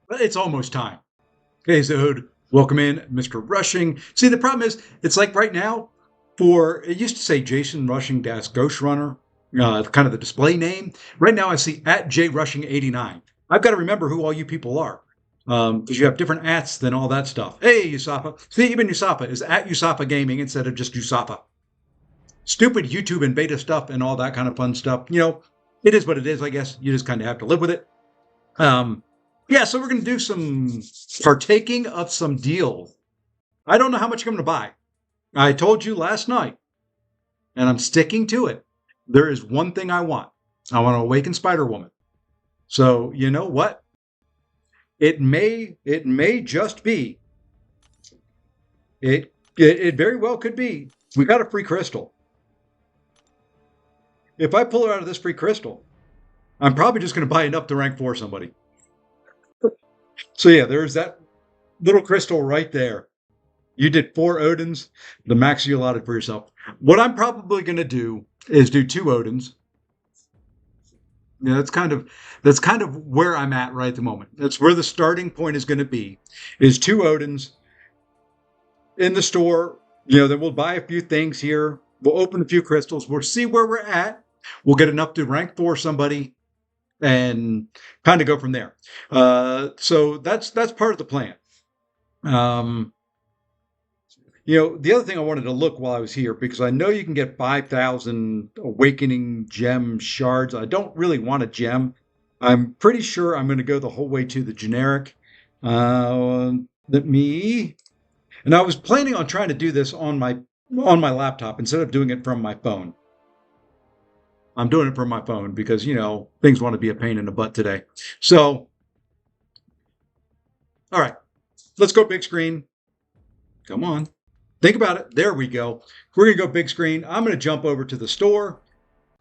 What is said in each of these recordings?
But it's almost time. Okay, so welcome in, Mr. Rushing. See, the problem is, it's like right now, it used to say Jason Rushing dash Ghost Runner, kind of the display name. Right now, I see at J Rushing 89. I've got to remember who all you people are, because you have different ats than all that stuff. Hey, Usafa. See, even Usafa is at Usafa Gaming instead of just Usafa. Stupid YouTube and beta stuff and all that kind of fun stuff. It is what it is, I guess. You just kind of have to live with it. Yeah, so we're going to do some partaking of some deals. I don't know how much I'm going to buy. I told you last night, and I'm sticking to it. There is one thing I want. I want to awaken Spider-Woman. So, you know what? It may just be. It very well could be. We got a free crystal. If I pull her out of this free crystal, I'm probably just going to buy enough to rank 4 somebody. So yeah, there's that little crystal right there. You did 4 Odins, the max you allotted for yourself. What I'm probably going to do is do 2 Odins. Yeah, that's kind of where I'm at right at the moment. That's where the starting point is going to be, is 2 Odins in the store. Then we'll buy a few things here. We'll open a few crystals. We'll see where we're at. We'll get enough to rank 4 somebody and kind of go from there. So that's part of the plan. The other thing I wanted to look while I was here, because I know you can get 5,000 awakening gem shards. I don't really want a gem. I'm pretty sure I'm going to go the whole way to the generic. And I was planning on trying to do this on my laptop instead of doing it from my phone. I'm doing it from my phone because, things want to be a pain in the butt today. So, all right, let's go big screen. Come on. Think about it. There we go. We're going to go big screen. I'm going to jump over to the store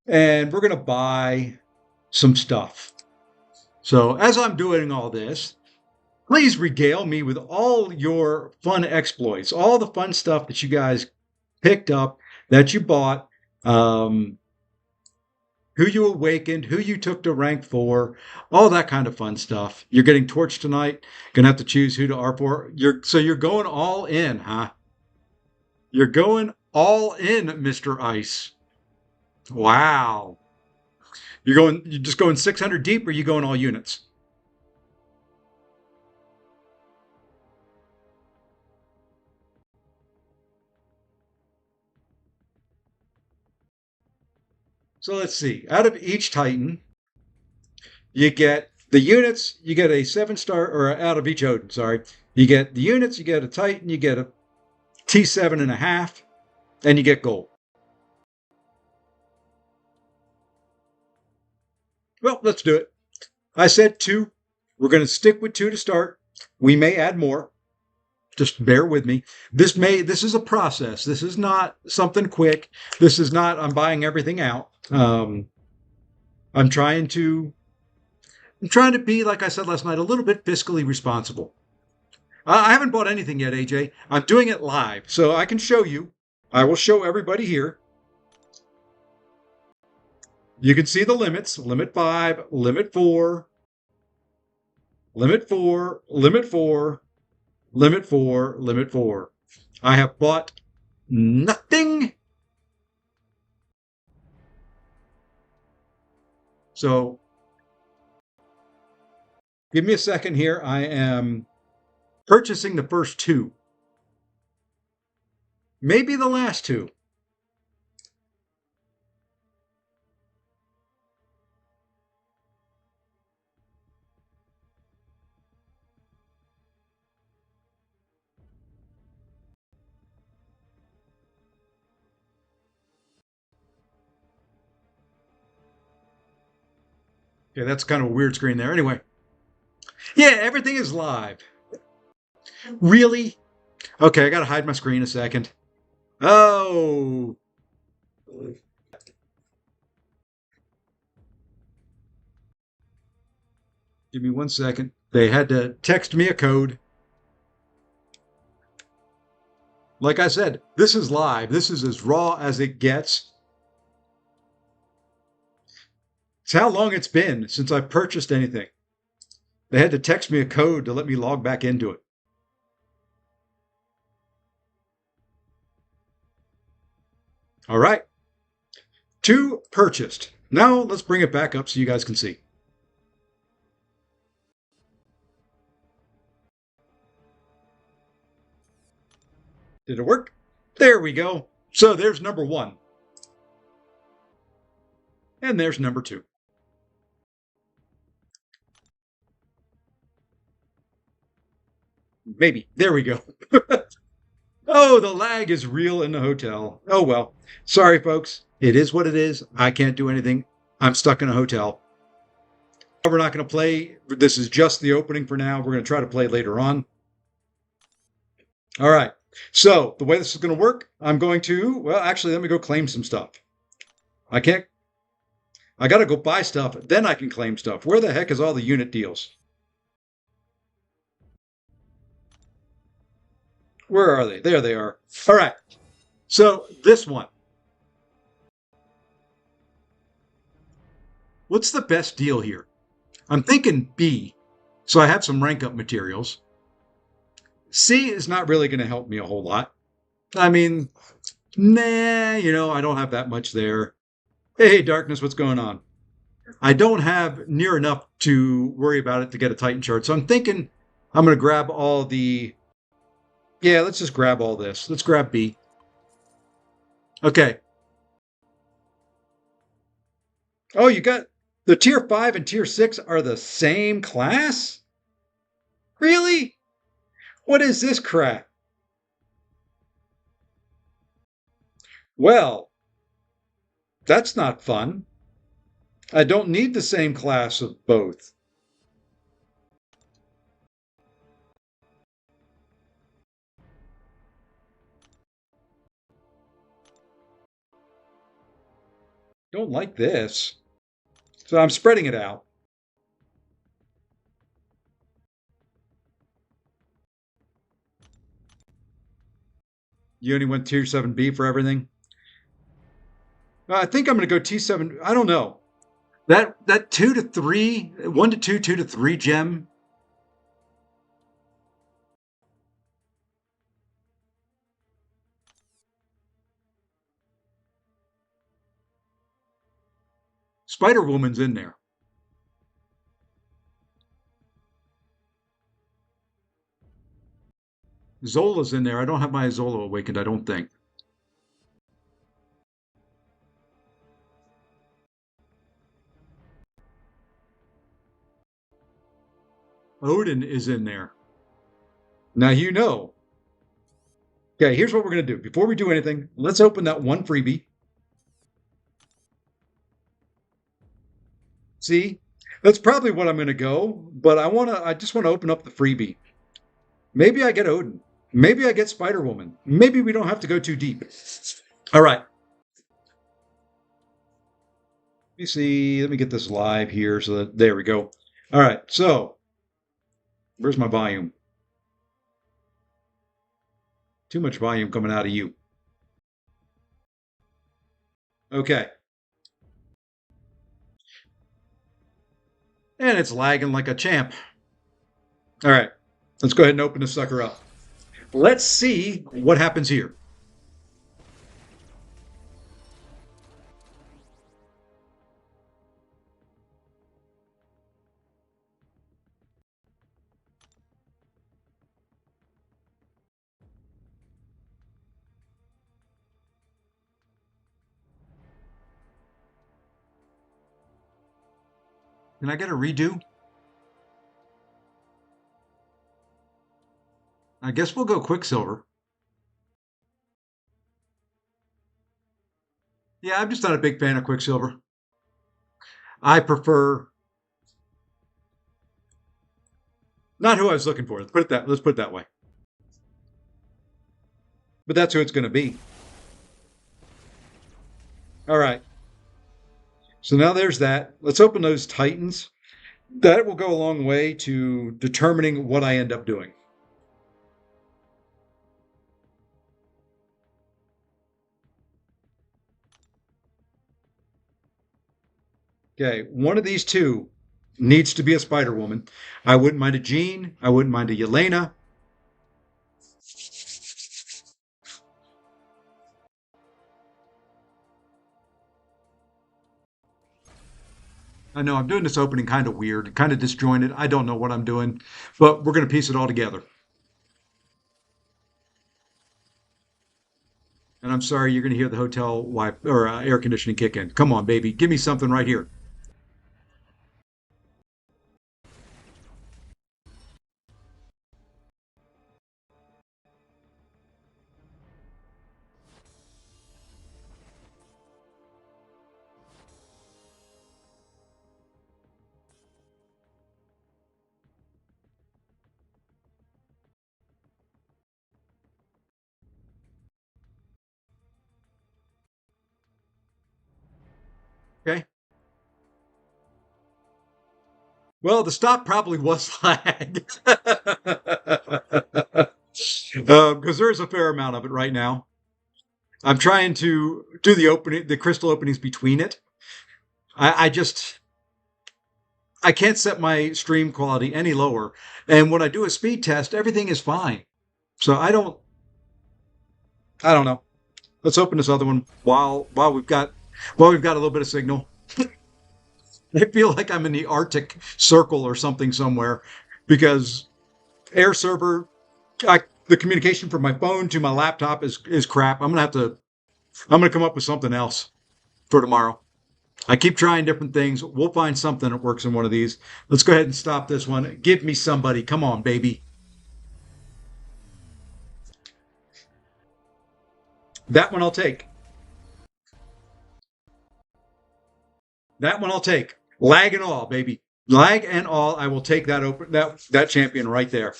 and we're going to buy some stuff. So as I'm doing all this, please regale me with all your fun exploits, all the fun stuff that you guys picked up, that you bought, who you awakened, who you took to rank 4, all that kind of fun stuff. You're getting torched tonight. Gonna have to choose who to R4. So you're going all in, huh? You're going all in, Mr. Ice. Wow. You're just going 600 deep, or you going all units? So let's see. Out of each Titan, you get the units, you get a 7-star, or out of each Odin, sorry. You get the units, you get a Titan, you get a T7.5, and you get gold. Well, let's do it. I said 2. We're going to stick with 2 to start. We may add more. Just bear with me. This is a process. This is not something quick. This is not, I'm buying everything out. I'm trying to be, like I said last night, a little bit fiscally responsible. I haven't bought anything yet, AJ. I'm doing it live, so I can show you. I will show everybody here. You can see the limits. Limit 5, limit 4, limit 4, limit 4, limit 4, limit 4. I have bought nothing. So give me a second here. I am purchasing the first 2. Maybe the last 2. Okay, that's kind of a weird screen there. Anyway. Yeah, everything is live. Really? Okay, I gotta hide my screen a second. Oh. Give me 1 second. They had to text me a code. Like I said, this is live. This is as raw as it gets. It's how long it's been since I purchased anything. They had to text me a code to let me log back into it. All right. 2 purchased. Now let's bring it back up so you guys can see. Did it work? There we go. So there's number 1. And there's number 2. Maybe. There we go. Oh, the lag is real in the hotel. Oh, well. Sorry, folks. It is what it is. I can't do anything. I'm stuck in a hotel. We're not going to play. This is just the opening for now. We're going to try to play later on. All right. So the way this is going to work, I'm going to, well, actually, let me go claim some stuff. I got to go buy stuff. Then I can claim stuff. Where the heck is all the unit deals? Where are they? There they are. All right. So this one. What's the best deal here? I'm thinking B, so I have some rank up materials. C is not really going to help me a whole lot. I mean, nah, I don't have that much there. Hey, Darkness, what's going on? I don't have near enough to worry about it to get a Titan chart, so I'm thinking I'm going to grab all the... Yeah, let's just grab all this. Let's grab B. Okay. Oh, you got... The Tier 5 and Tier 6 are the same class? Really? What is this crap? Well, that's not fun. I don't need the same class of both. Don't like this. So I'm spreading it out. You only went Tier 7B for everything? I think I'm going to go T7. I don't know. That 2 to 3, 1 to 2, 2 to 3 gem. Spider Woman's in there. Zola's in there. I don't have my Zola awakened, I don't think. Odin is in there. Now you know. Okay, here's what we're going to do. Before we do anything, let's open that one freebie. See? That's probably what I'm going to go, but I just want to open up the freebie. Maybe I get Odin. Maybe I get Spider Woman. Maybe we don't have to go too deep. All right. Let me see. Let me get this live here. So that, there we go. All right. So where's my volume? Too much volume coming out of you. Okay. And it's lagging like a champ. All right. Let's go ahead and open this sucker up. Let's see what happens here. Can I get a redo? I guess we'll go Quicksilver. Yeah, I'm just not a big fan of Quicksilver. I prefer not who I was looking for. Let's put it that way. But that's who it's going to be. All right. So now there's that. Let's open those Titans. That will go a long way to determining what I end up doing. Okay, one of these two Needs to be a Spider-Woman. I wouldn't mind a Jean. I wouldn't mind a Yelena. I know I'm doing this opening kind of weird, kind of disjointed. I don't know what I'm doing, but we're going to piece it all together. And I'm sorry, you're going to hear the hotel wipe or air conditioning kick in. Come on, baby, give me something right here. Okay. Well, the stop probably was lag. Because there's a fair amount of it right now. I'm trying to do the crystal openings between it. I just I can't set my stream quality any lower. And when I do a speed test, everything is fine. So I don't know. Let's open this other one while we've got a little bit of signal. I feel like I'm in the Arctic Circle or something somewhere because air server, the communication from my phone to my laptop is crap. I'm gonna come up with something else for tomorrow. I keep trying different things. We'll find something that works in one of these. Let's go ahead and stop this one. Give me somebody. Come on, baby. That one I'll take. That one I'll take. Lag and all, baby. Lag and all. I will take that champion right there.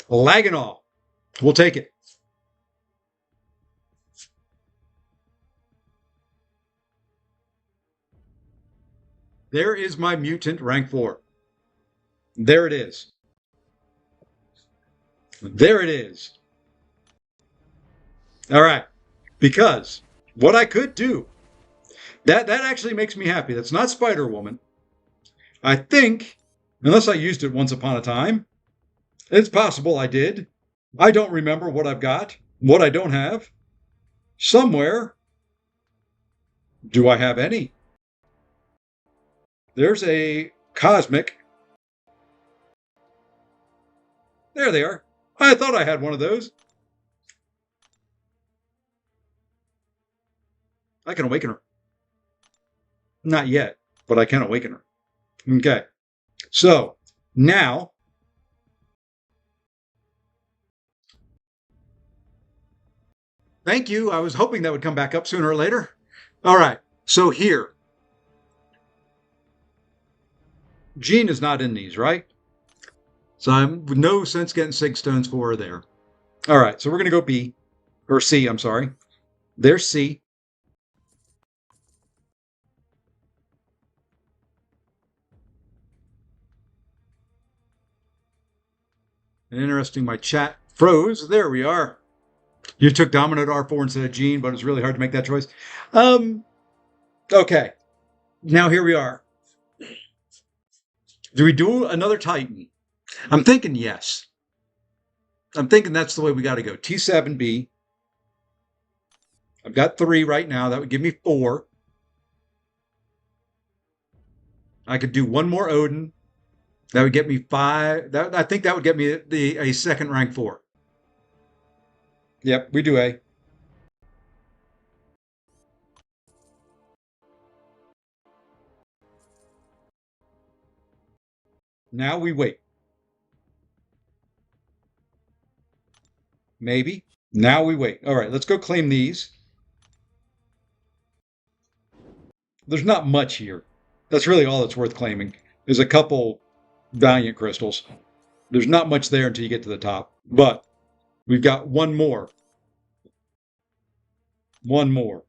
Lag and all. We'll take it. There is my mutant rank 4. There it is. There it is. All right. Because what I could do, that actually makes me happy. That's not Spider-Woman. I think, unless I used it once upon a time, it's possible I did. I don't remember what I've got, what I don't have. Somewhere, do I have any? There's a cosmic. There they are. I thought I had one of those. I can awaken her. Not yet, but I can awaken her. Okay. So now, thank you. I was hoping that would come back up sooner or later. All right. So here, Jean is not in these, right? So I'm no sense getting Sig Stones for her there. All right. So we're going to go B, or C, I'm sorry. There's C. And interesting, my chat froze. There we are. You took Dominant R4 instead of Jean, but it's really hard to make that choice. Okay. Now here we are. Do we do another Titan? I'm thinking yes. I'm thinking that's the way we got to go. T7B. I've got 3 right now. That would give me 4. I could do one more Odin. That would get me 5. I think that would get me a second rank 4. Yep, we do A. Now we wait. Maybe. Now we wait. All right, let's go claim these. There's not much here. That's really all that's worth claiming. There's a couple Valiant crystals. There's not much there until you get to the top. But we've got one more. One more.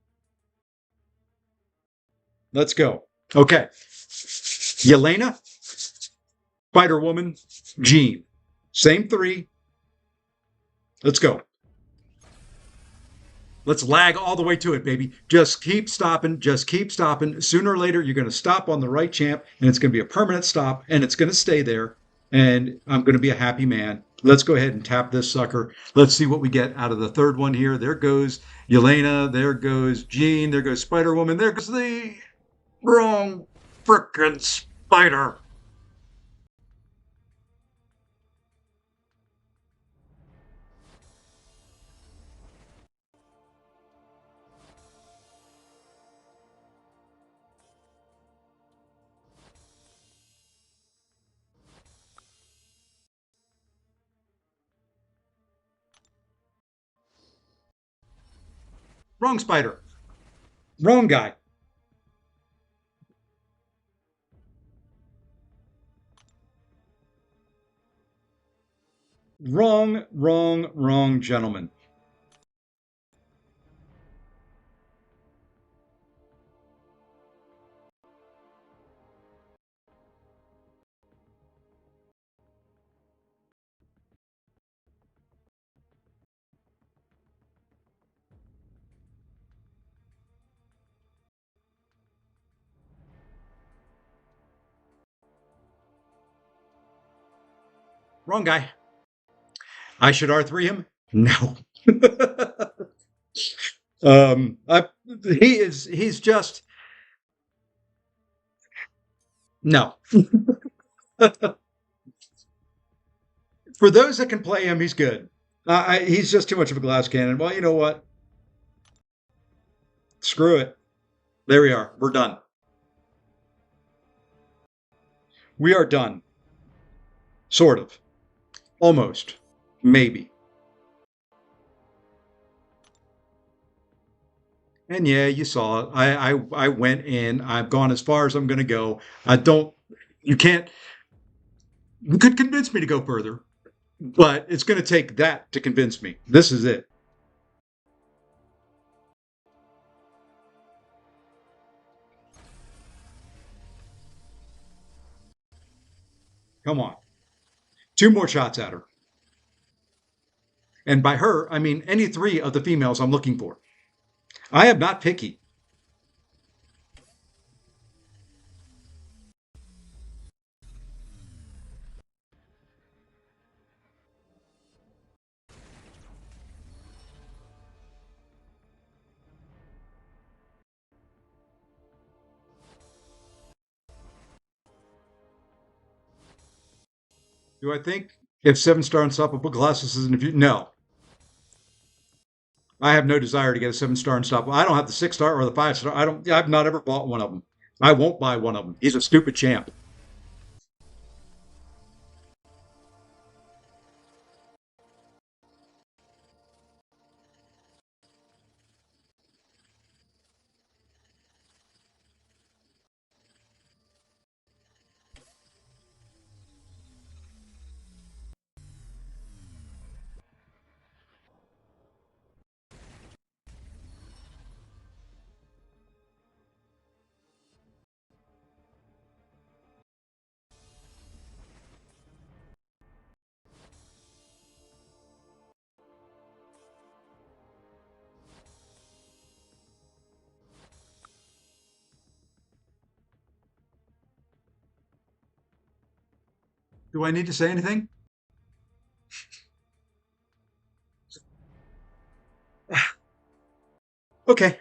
Let's go. Okay. Yelena, Spider-Woman, Jean. Same 3. Let's go. Let's lag all the way to it, baby. Just keep stopping. Just keep stopping. Sooner or later, you're going to stop on the right champ, and it's going to be a permanent stop, and it's going to stay there. And I'm going to be a happy man. Let's go ahead and tap this sucker. Let's see what we get out of the third one here. There goes Yelena. There goes Jean. There goes Spider Woman. There goes the wrong frickin' spider. Wrong spider. Wrong guy. Wrong, wrong, wrong gentleman. Wrong guy. I should R3 him? No. I, he's just, no. For those that can play him, he's good. He's just too much of a glass cannon. Well, you know what? Screw it. There we are. We're done. We are done. Sort of. Almost. Maybe. And yeah, you saw it. I went in. I've gone as far as I'm going to go. I don't. You can't. You could convince me to go further, but it's going to take that to convince me. This is it. Come on. Two more shots at her. And by her, I mean any three of the females I'm looking for. I am not picky. Do I think if 7-star Unstoppable Colossus is in the future? No. I have no desire to get a 7-star Unstoppable. I don't have the 6-star or the 5-star. I don't. I've not ever bought one of them. I won't buy one of them. He's a stupid champ. Do I need to say anything? Okay.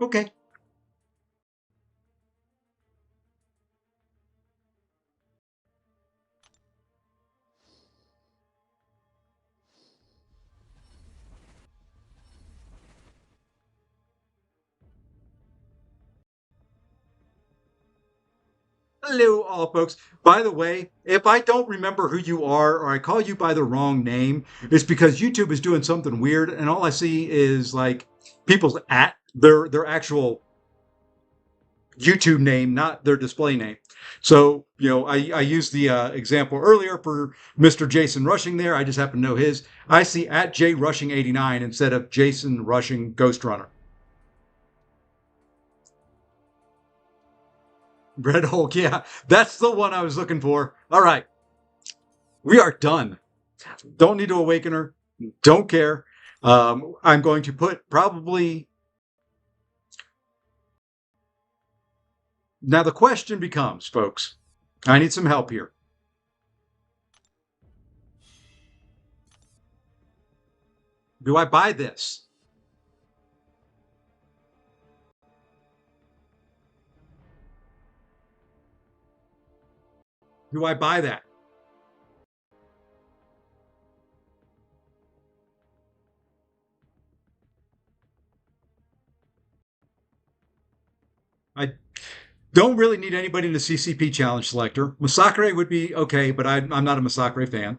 Okay. Hello, all folks. By the way, if I don't remember who you are or I call you by the wrong name, it's because YouTube is doing something weird, and all I see is like people's at their actual YouTube name, not their display name. So, I used the example earlier for Mr. Jason Rushing there. I just happen to know his. I see at J Rushing 89 instead of Jason Rushing Ghost Runner. Red Hulk, yeah, that's the one I was looking for. All right. We are done. Don't need to awaken her. Don't care. I'm going to put probably... Now the question becomes, folks, I need some help here. Do I buy this? Do I buy that? I don't really need anybody in the CCP challenge selector. Masakre would be okay, but I'm not a Masakre fan.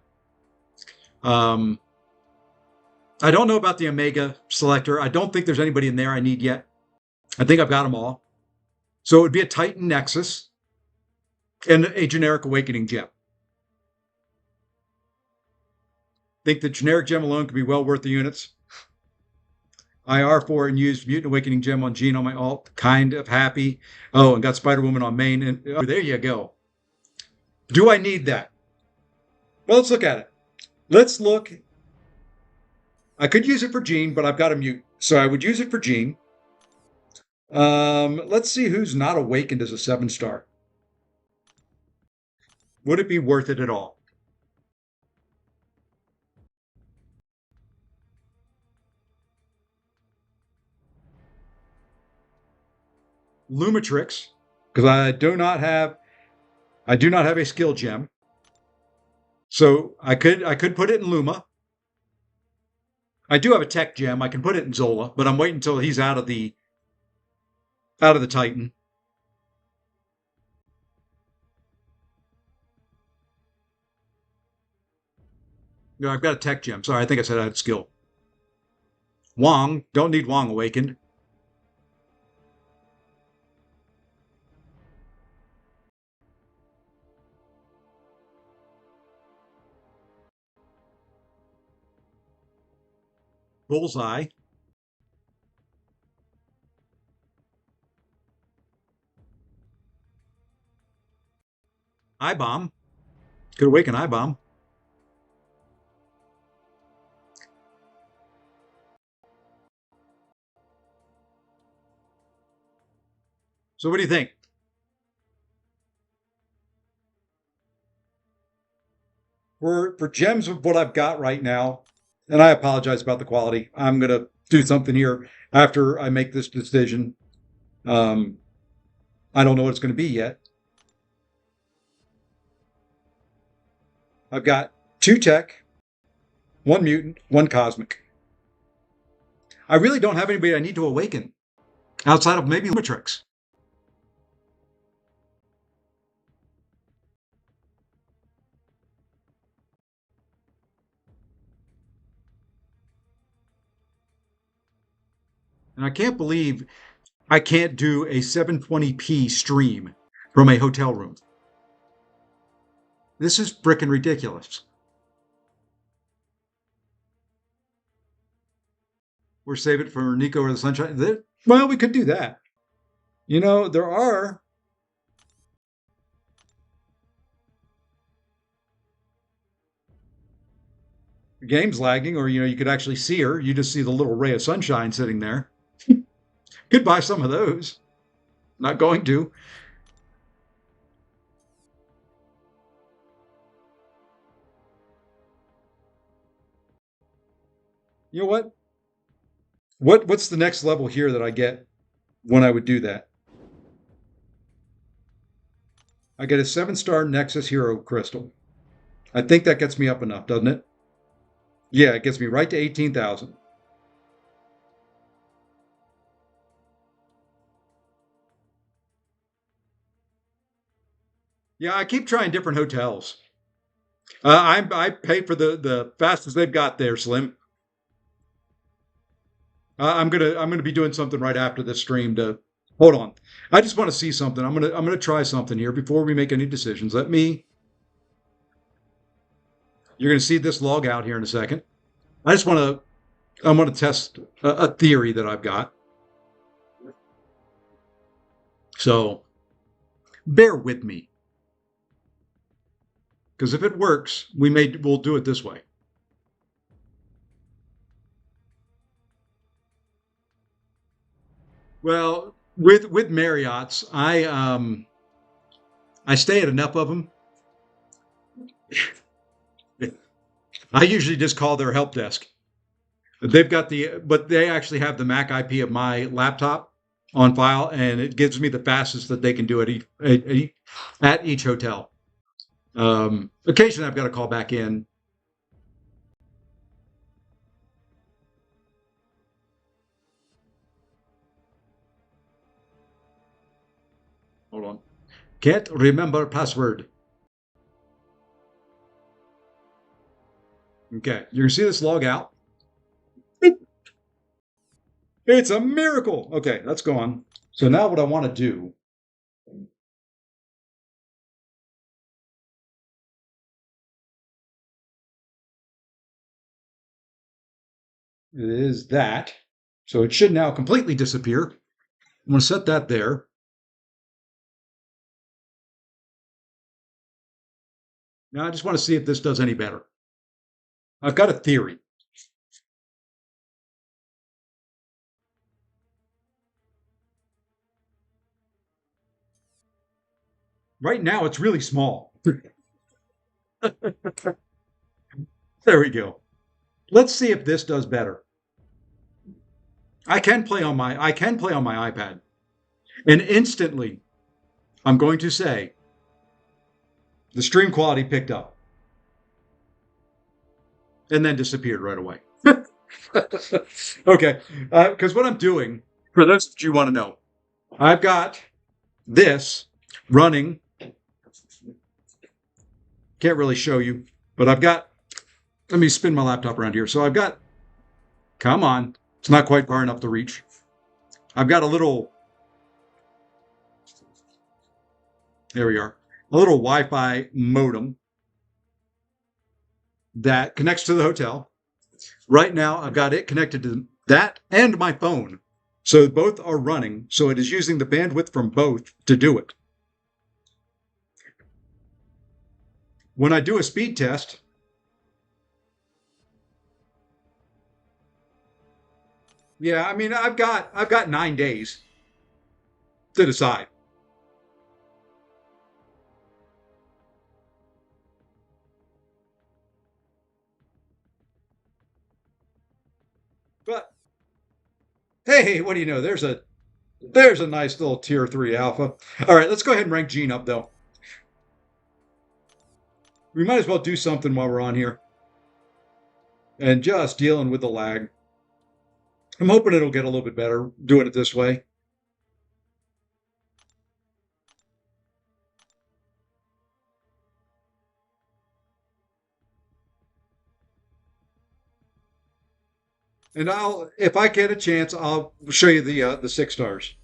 I don't know about the Omega selector. I don't think there's anybody in there I need yet. I think I've got them all. So it would be a Titan Nexus and a generic Awakening gem. Think the generic gem alone could be well worth the units. IR for and used Mutant Awakening gem on Jean on my alt. Kind of happy. Oh, and got Spider-Woman on main. And oh, there you go. Do I need that? Well, let's look at it. Let's look. I could use it for Jean, but I've got a mute. So I would use it for Jean. Let's see who's not awakened as a 7-star. Would it be worth it at all? Lumitrix, because I do not have a skill gem. So I could put it in Luma. I do have a tech gem. I can put it in Zola, but I'm waiting until he's out of the Titan. No, I've got a tech gem. Sorry, I think I said I had skill. Wong, don't need Wong awakened. Bullseye. I-bomb. Could awaken I-bomb. So what do you think? For gems of what I've got right now, and I apologize about the quality. I'm going to do something here after I make this decision. I don't know what it's going to be yet. I've got 2 tech, 1 mutant, 1 cosmic. I really don't have anybody I need to awaken outside of maybe Lumitrix. And I can't believe I can't do a 720p stream from a hotel room. This is frickin' ridiculous. Or save it for Nico or the Sunshine. Well, we could do that. You know, there are... The game's lagging, or, you could actually see her. You just see the little ray of sunshine sitting there. Could buy some of those. Not going to. You know what? What's the next level here that I get when I would do that? I get a 7-star Nexus Hero Crystal. I think that gets me up enough, doesn't it? Yeah, it gets me right to 18,000. Yeah, I keep trying different hotels. I pay for the fastest they've got there, Slim. I'm gonna be doing something right after this stream to hold on. I just want to see something. I'm gonna try something here before we make any decisions. You're gonna see this log out here in a second. I want to test a theory that I've got. So bear with me. because if it works, we'll do it this way. Well, with Marriott's, I stay at enough of them. I usually just call their help desk. They've got but they actually have the MAC IP of my laptop on file, and it gives me the fastest that they can do at each hotel. Occasionally, I've got to call back in. Hold on. Can't remember password. Okay, you can see this log out. It's a miracle. Okay, let's go on. So now what I want to do is that. So it should now completely disappear. I'm going to set that there. Now I just want to see if this does any better. I've got a theory. Right now, it's really small. There we go. Let's see if this does better. I can play on my iPad, and instantly, I'm going to say, the stream quality picked up, and then disappeared right away. Okay, because what I'm doing, for those that you want to know, I've got this running. Can't really show you, but I've got, let me spin my laptop around here. So I've got, come on, it's not quite far enough to reach. I've got a little, there we are, a little Wi-Fi modem that connects to the hotel. Right now, I've got it connected to that and my phone. So both are running. So it is using the bandwidth from both to do it. When I do a speed test, yeah, I mean, I've got 9 days to decide. But hey, what do you know? There's a nice little tier 3 alpha. All right, let's go ahead and rank Gene up though. We might as well do something while we're on here. And just dealing with the lag. I'm hoping it'll get a little bit better doing it this way. And if I get a chance, I'll show you the 6 stars.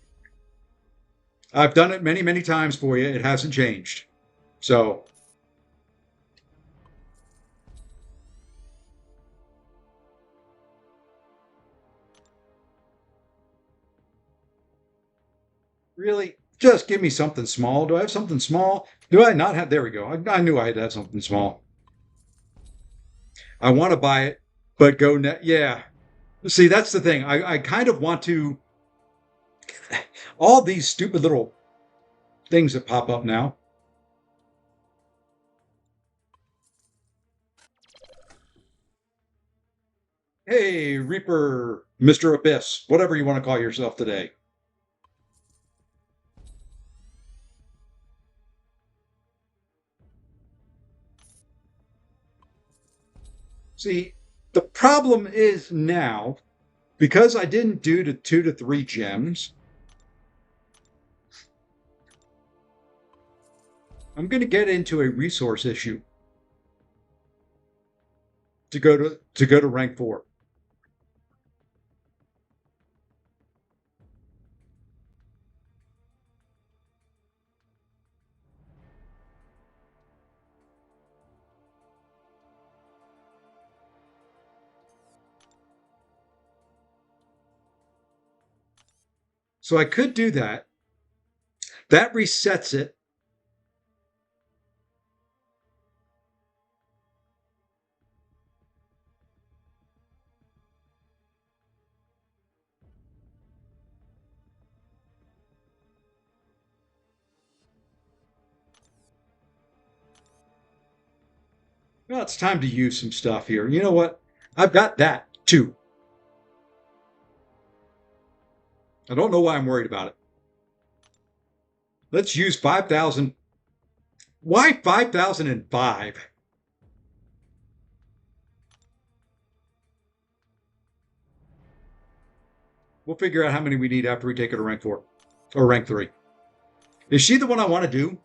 I've done it many, many times for you. It hasn't changed. So really, just give me something small. Do I have something small? Do I not have? There we go. I knew I had to have something small. I want to buy it, but go net. Yeah. See, that's the thing. I kind of want to. All these stupid little things that pop up now. Hey, Reaper, Mr. Abyss, whatever you want to call yourself today. See, the problem is now, because I didn't do the 2 to 3 gems, I'm going to get into a resource issue to go to rank 4. So I could do that. That resets it. Well, it's time to use some stuff here. You know what? I've got that too. I don't know why I'm worried about it. Let's use 5,000. Why 5,005? We'll figure out how many we need after we take her to rank 4 or rank 3. Is she the one I want to do?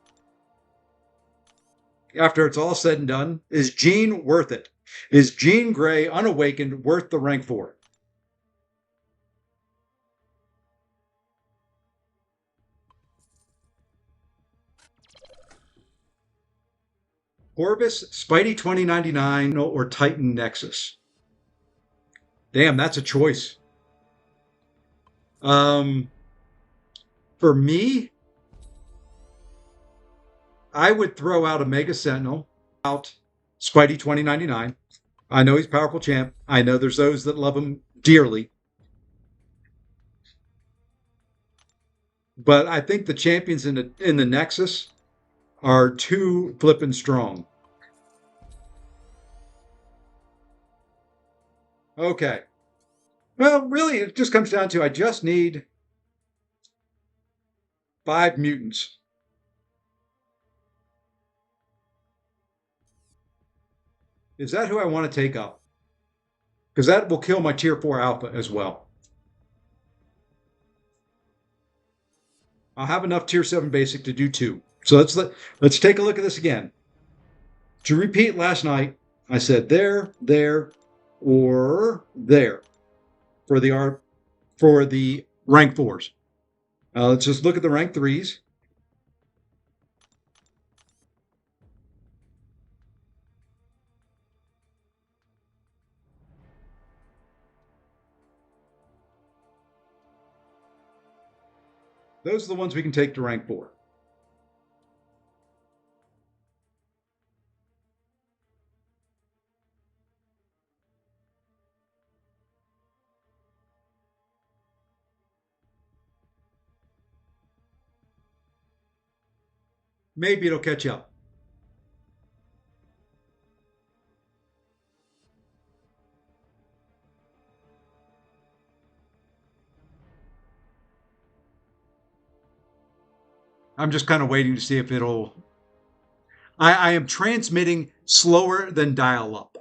After it's all said and done, is Jean worth it? Is Jean Grey Unawakened worth the rank 4? Corvus, Spidey 2099, or Titan Nexus? Damn, that's a choice. For me, I would throw out a Mega Sentinel, out Spidey 2099. I know he's powerful champ. I know there's those that love him dearly. But I think the champions in the Nexus are too flippin' strong. Okay. Well, really, it just comes down to I just need 5 mutants. Is that who I want to take up? Because that will kill my tier 4 alpha as well. I'll have enough tier 7 basic to do 2. So let's take a look at this again. To repeat last night, I said there, or there for the rank 4s. Let's just look at the rank 3s. Those are the ones we can take to rank 4. Maybe it'll catch up. I'm just kind of waiting to see if it'll... I am transmitting slower than dial-up.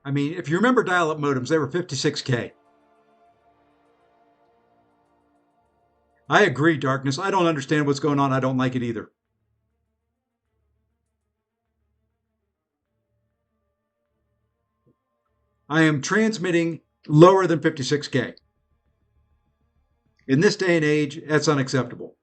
I mean, if you remember dial-up modems, they were 56K. I agree, Darkness. I don't understand what's going on. I don't like it either. I am transmitting lower than 56K. In this day and age, that's unacceptable.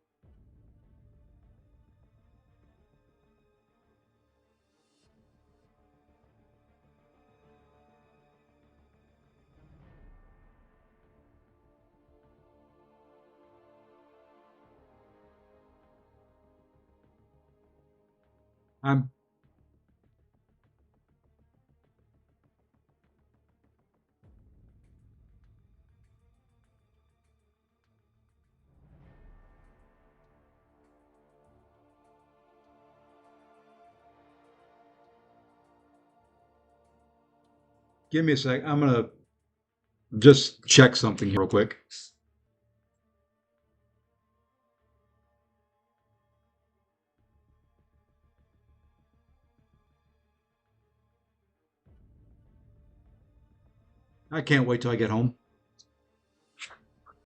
I'm Give me a sec. I'm going to just check something here real quick. I can't wait till I get home.